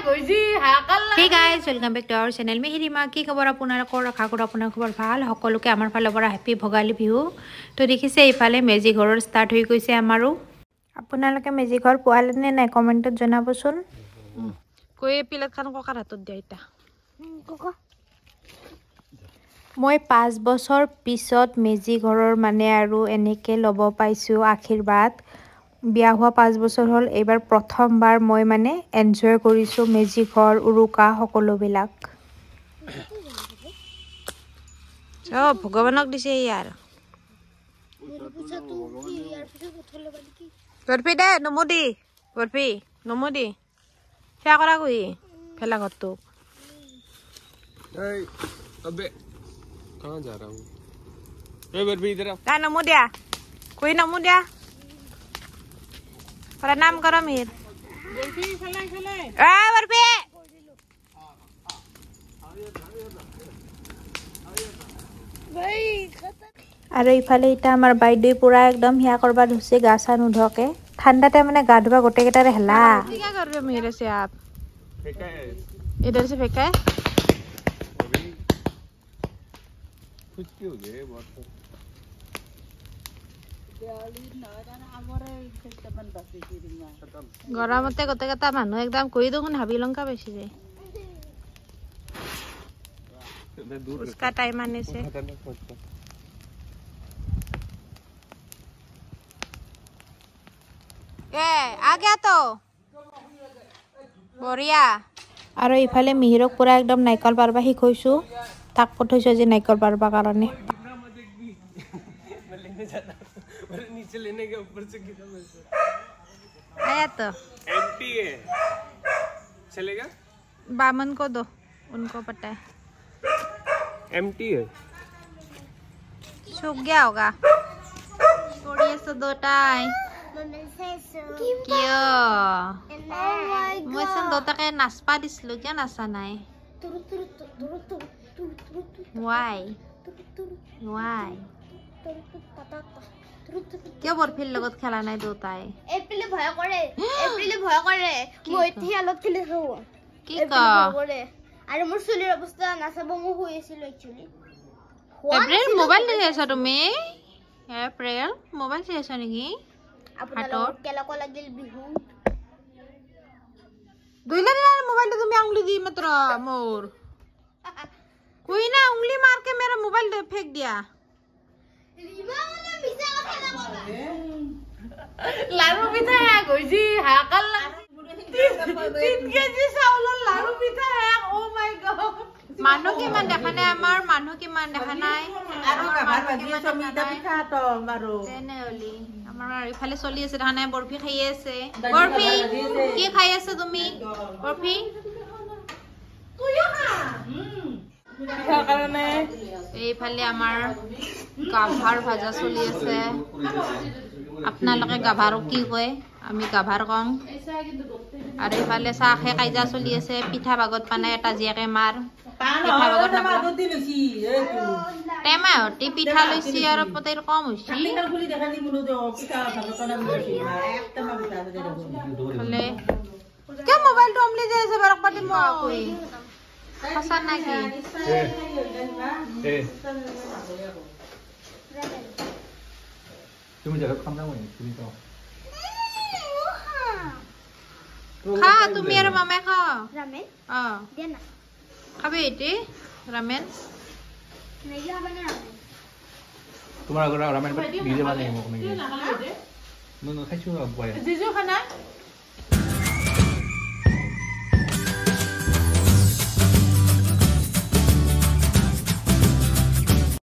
Hey guys, welcome back to our channel. Mehri ma ki khabar আপোনালোকৰ আশা কৰো আপোনাৰ খবৰ ভাল সকলোকে আমাৰ ফালৰ পৰা হেপী ভগালী বিহু তো দেখিছে ইফালে মেজি ঘৰৰ ষ্টাৰ্ট হৈ গৈছে আমাৰো আপোনালোকে মেজি ঘৰ পোৱালে নে নাই কমেন্টত জনাবচোন কই পিলাত খান ককাৰ হাতত দিয়া এটা ককা মই 5 বছৰ পিছত মেজি ঘৰৰ মানে আৰু এনেকে লব পাইছো আশীৰ্বাদ বিয়া হোৱা 5 বছৰ হল এবাৰ প্ৰথমবাৰ মই মানে এনজয় কৰিছো মেজি ঘৰ উৰুকা সকলো বিলাক সব ভগৱানক দিছে ইয়াৰ বৰফি দে নমদি বৰফি নমদি সেয়া কৰা কই ফেলা ঘৰটো এই अबे कहां जा रहा हूं ए बरफी इधर आ ता नमोदिया कोई नमोदिया प्रणाम करो मीर बर्फी चले ए बर्फी भाई আৰু ইফালে এটা আমাৰ বাইদেউ পুৰা একদম হিয়া কৰবা ধুছে গা চা নুধকে ঠাণ্ডাতে মানে গা ধুবা গোটে কেটাৰে হেলা क्या कर रहे हो मेरे से आप फेंका है इधर से फेंका है कुछ क्यों गए बहुत গৰমতে গোটেইকেইটা মানুহ একদম কৰি দেখোন হাবি লংকা বেছি যায় उसका टाइम आने से ए आ गया तो बढ़िया আৰু ইফালে মিহিৰক পুৰা একদম নাইকল পাৰবা শিকৈছো তাক পঠাইছো যে নাইকল পাৰবা কাৰণে नीचे लेने के ऊपर से गिरा मुझसे आया तो एम्प्टी है चलेगा बामन को दो उनको पता है एम्प्टी है सूख गया होगा थोड़ी से दो टाई क्यों मैं सन दो तक नाचपा दिसलो क्या नाचा नाय why क्या बर्फिर लगत खेला নাই দুটাই এপ্রিলে ভয় করে মই থিয়ালত খেলি হও কি ভয় করে আর মোর চুলির অবস্থা নাচাব মু হইছিল एक्चुअली এপ্রিল মোবাইল চাইছা তুমি এপ্রিল মোবাইল চাইছা নেকি আপনার কেলাক লাগিল বিহু দুইলা দিন মোবাইল তুমি আঙুলি দি মাত্র মোর कोई ना उंगली मार के मेरा मोबाइल फेंक दिया लारू पिठा है गोजी हाकल 3 केजी চাউলৰ লাৰু পিঠা है ओ माय गॉड মানুহ কিমান দেখা নাই আমাৰ মানুহ কিমান দেখা নাই আৰু গাভাৰ ভাজি সমিতা পিঠা তো মাৰো তেনেহলি আমাৰ ইফালে চলি আছে দেখা নাই বৰফি খাই আছে বৰফি কি খাই আছে তুমি বৰফি এইফালে আমাৰ গাভাৰ ভাজা চলি আছে আপোনালোকে গাভাৰক কি কয় আমি গাভাৰ কং আৰু এইফালে চাহে কাইজা চলি আছে পিঠা ভাগত পানে এটা জিয়াকে মাৰ পিঠা ভাগত নাপাগত দিলছি এইটো টেমা হটি পিঠা লৈছি আৰু পতেৰ কম হৈছি খুলি দেখা দি মুনো পিঠা ভাগত না মিছি একটা পিঠা দে হলে কে মোবাইলটো আমলি যাইছে বাৰক পাতি মই Pasan lagi. Cuma jaga kamera ini, cuma tahu. Kha, তুমি আর মামা খা রামেন দেন না খাবে এটি রামেন নাই হবে না রামেন তোমার আগে রামেন নিজে বানাই মোক নাকি নো নো খাইছো বয় জিজু খানা